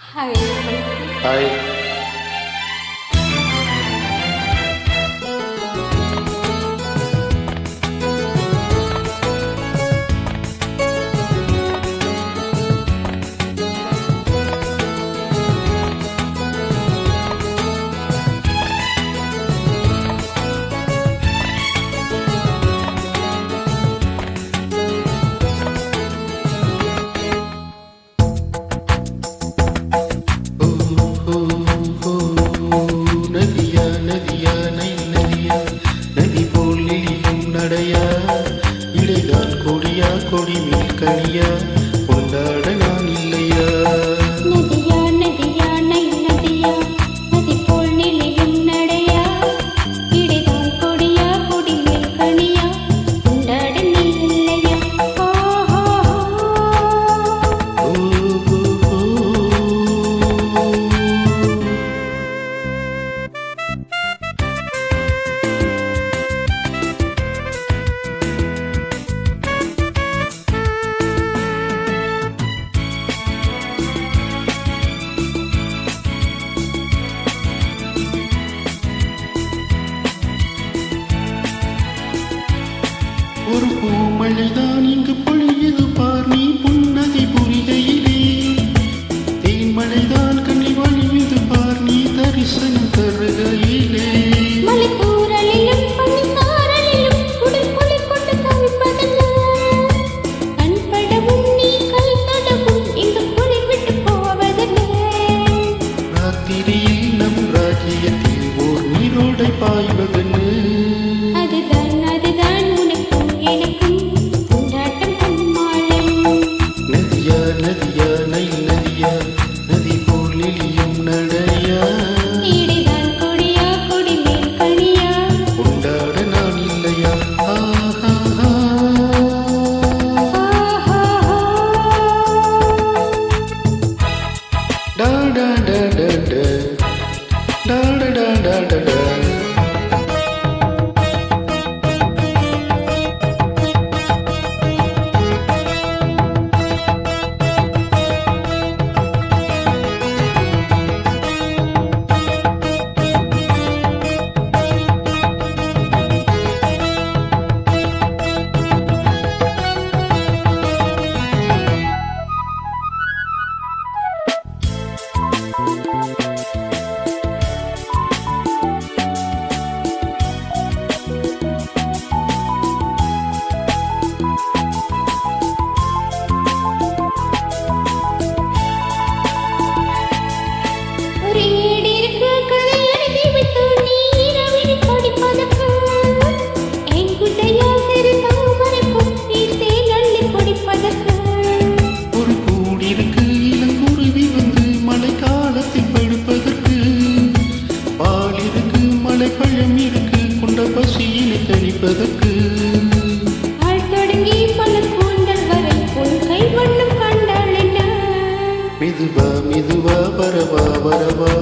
Hai, Hai, Nadiya Nadiya Nadiya நதி போல் நெளியும் நடையா இடைதான் கொடியா கொடி மேல் கனியா கொண்டாட நான் இல்லையா நதியா நதியா நதியா நதி போல் நிலையும் நடையா இடைதான் கொடியா கொடி மேல் கனியா கொண்டாட நீ இல்லையா ஓ, ஓ, ஓ. ஒரு பூமழைதான் இங்கு பொழியது பார் நீ புன்னகை புரிகையிலே தேன்மழைதான் கண்ணி வழியுது பார் நீ தரிசனம் தருகையிலே மலைக்கூறலிலும் பனிசாரலிலும் உடல் குளிர் கொண்டு தவிப்பதல்ல கண்படவும் நீ கை தொடவும் இங்கு குளிர் விட்டு போவதல்ல ராத்திரியில் நம் ராஜ்யத்தில் ஓர் நீரோடை பாய்வதென்னு அதுதான் உனக்கும் எனக்கும் கொண்டாட்டம் பொன்மாலம் நதியா நதியா நதியா நதி போல் நெளியும் நடையா இடைதான் கொடியா கொடி மேல் கனியா கொண்டாட நான் இல்லையா ஆஹா டா டா டா டா டா டா டா டா டா டா. ஒரு ஏடிற்கு கதை எழுதி விட்டு நீ இரவில் படிப்பதற்கு என் குட்டையா சிறு தாமரைக்கும் நீர் தேன் அள்ளி குடிப்பதற்கு ஒரு கூடிருக்கு இளங்குருவி வந்து மழைக்காலத்தில் படுப்பதற்கு பால் இருக்கு மலைப்பழம் இருக்கு கொண்ட பசியினை தணிப்பதற்கு ஆள் தொடங்கி பல கூந்தல் வரை உன் கை வண்ணம் கண்டாள் என்ன மெதுவா மெதுவா வரவா வரவா